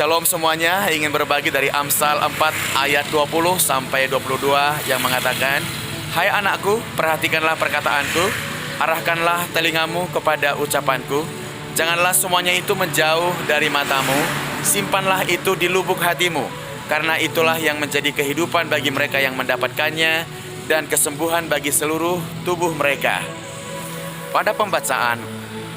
Shalom semuanya, ingin berbagi dari Amsal 4 ayat 20 sampai 22 yang mengatakan, "Hai anakku, perhatikanlah perkataanku, arahkanlah telingamu kepada ucapanku. Janganlah semuanya itu menjauh dari matamu, simpanlah itu di lubuk hatimu, karena itulah yang menjadi kehidupan bagi mereka yang mendapatkannya dan kesembuhan bagi seluruh tubuh mereka." Pada pembacaan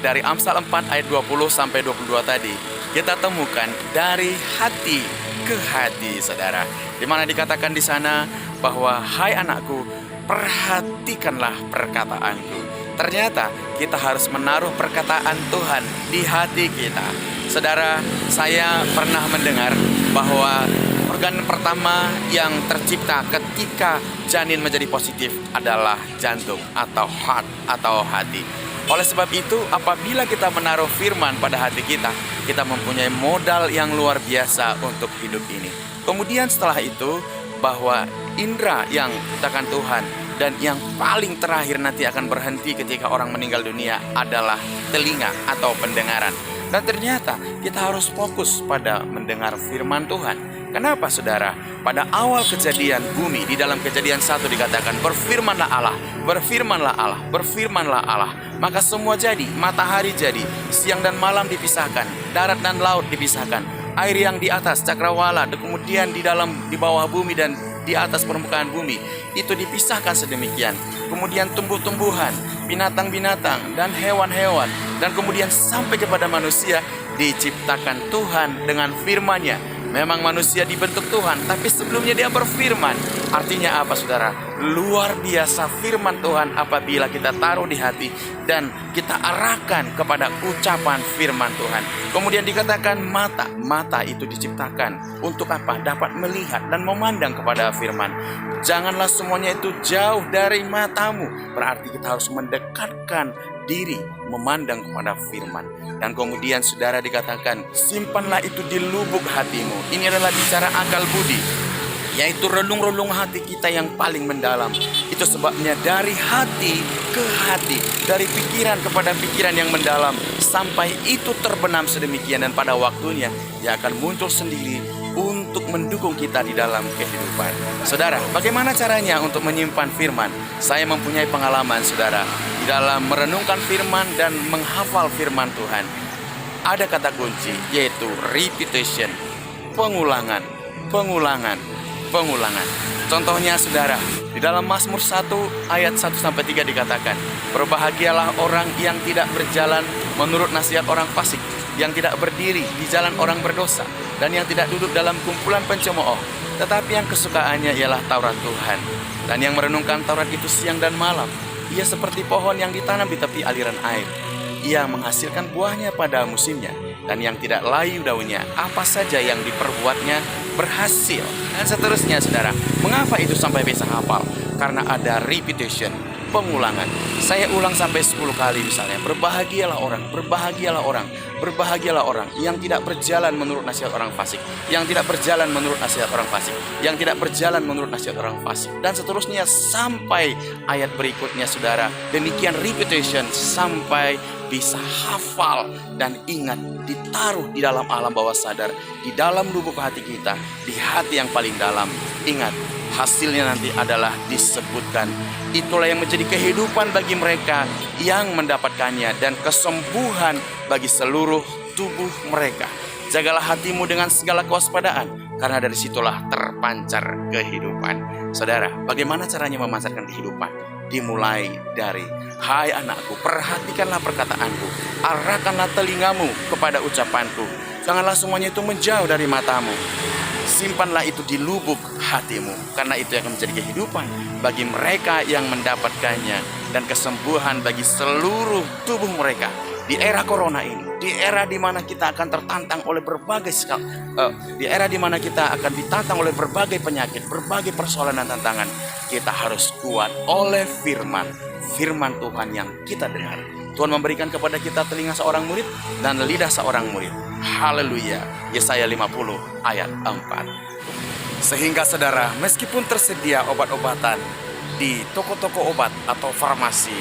dari Amsal 4 ayat 20 sampai 22 tadi, kita temukan dari hati ke hati, saudara. Di mana dikatakan di sana bahwa, "Hai anakku, perhatikanlah perkataanku." Ternyata kita harus menaruh perkataan Tuhan di hati kita. Saudara, saya pernah mendengar bahwa organ pertama yang tercipta ketika janin menjadi positif adalah jantung atau heart atau hati. Oleh sebab itu, apabila kita menaruh firman pada hati kita, kita mempunyai modal yang luar biasa untuk hidup ini. Kemudian setelah itu, bahwa indera yang diciptakan Tuhan dan yang paling terakhir nanti akan berhenti ketika orang meninggal dunia adalah telinga atau pendengaran. Dan ternyata kita harus fokus pada mendengar firman Tuhan. Kenapa saudara? Pada awal kejadian bumi, di dalam Kejadian 1 dikatakan, "Berfirmanlah Allah, berfirmanlah Allah, berfirmanlah Allah. Maka semua jadi, matahari jadi, siang dan malam dipisahkan, darat dan laut dipisahkan, air yang di atas cakrawala, kemudian di bawah bumi dan di atas permukaan bumi, itu dipisahkan sedemikian. Kemudian tumbuh-tumbuhan, binatang-binatang, dan hewan-hewan, dan kemudian sampai kepada manusia, diciptakan Tuhan dengan firman-Nya." Memang manusia dibentuk Tuhan, tapi sebelumnya dia berfirman. Artinya apa saudara? Luar biasa firman Tuhan apabila kita taruh di hati dan kita arahkan kepada ucapan firman Tuhan. Kemudian dikatakan mata itu diciptakan untuk apa? Dapat melihat dan memandang kepada firman. Janganlah semuanya itu jauh dari matamu. Berarti kita harus mendekatkan diri memandang kepada firman. Dan kemudian saudara dikatakan, simpanlah itu di lubuk hatimu. Ini adalah bicara akal budi, yaitu relung-relung hati kita yang paling mendalam. Itu sebabnya dari hati ke hati, dari pikiran kepada pikiran yang mendalam, sampai itu terbenam sedemikian, dan pada waktunya dia akan muncul sendiri untuk mendukung kita di dalam kehidupan. Saudara, bagaimana caranya untuk menyimpan firman? Saya mempunyai pengalaman saudara di dalam merenungkan firman dan menghafal firman Tuhan. Ada kata kunci, yaitu repetition, pengulangan. Contohnya saudara, di dalam Mazmur 1 ayat 1-3 dikatakan, "Berbahagialah orang yang tidak berjalan menurut nasihat orang fasik, yang tidak berdiri di jalan orang berdosa, dan yang tidak duduk dalam kumpulan pencemooh, tetapi yang kesukaannya ialah Taurat Tuhan, dan yang merenungkan Taurat itu siang dan malam. Ia seperti pohon yang ditanam di tepi aliran air. Ia menghasilkan buahnya pada musimnya, dan yang tidak layu daunnya, apa saja yang diperbuatnya berhasil." Dan seterusnya saudara. Mengapa itu sampai bisa hafal? Karena ada repetition, pengulangan. Saya ulang sampai 10 kali misalnya. Berbahagialah orang, berbahagialah orang, berbahagialah orang yang tidak berjalan menurut nasihat orang fasik, yang tidak berjalan menurut nasihat orang fasik, yang tidak berjalan menurut nasihat orang fasik, dan seterusnya sampai ayat berikutnya saudara. Demikian repetition sampai bisa hafal dan ingat, ditaruh di dalam alam bawah sadar, di dalam lubuk hati kita, di hati yang paling dalam. Ingat, hasilnya nanti adalah disebutkan. Itulah yang menjadi kehidupan bagi mereka yang mendapatkannya dan kesembuhan bagi seluruh tubuh mereka. Jagalah hatimu dengan segala kewaspadaan, karena dari situlah terpancar kehidupan. Saudara, bagaimana caranya memancarkan kehidupan? Dimulai dari, "Hai anakku, perhatikanlah perkataanku, arahkanlah telingamu kepada ucapanku. Janganlah semuanya itu menjauh dari matamu. Simpanlah itu di lubuk hatimu, karena itu akan menjadi kehidupan bagi mereka yang mendapatkannya dan kesembuhan bagi seluruh tubuh mereka." Di era corona ini, di era di mana kita akan tertantang oleh di era di mana kita akan ditantang oleh berbagai penyakit, berbagai persoalan dan tantangan, kita harus kuat oleh firman Tuhan yang kita dengar. Tuhan memberikan kepada kita telinga seorang murid dan lidah seorang murid. Haleluya. Yesaya 50 ayat 4. Sehingga saudara, meskipun tersedia obat-obatan di toko-toko obat atau farmasi,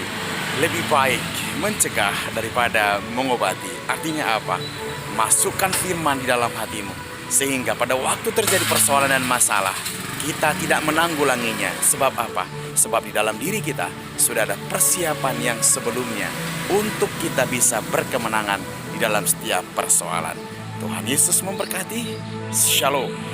lebih baik mencegah daripada mengobati. Artinya apa? Masukkan firman di dalam hatimu. Sehingga pada waktu terjadi persoalan dan masalah, kita tidak menanggulanginya. Sebab apa? Sebab di dalam diri kita sudah ada persiapan yang sebelumnya untuk kita bisa berkemenangan di dalam setiap persoalan. Tuhan Yesus memberkati. Shalom.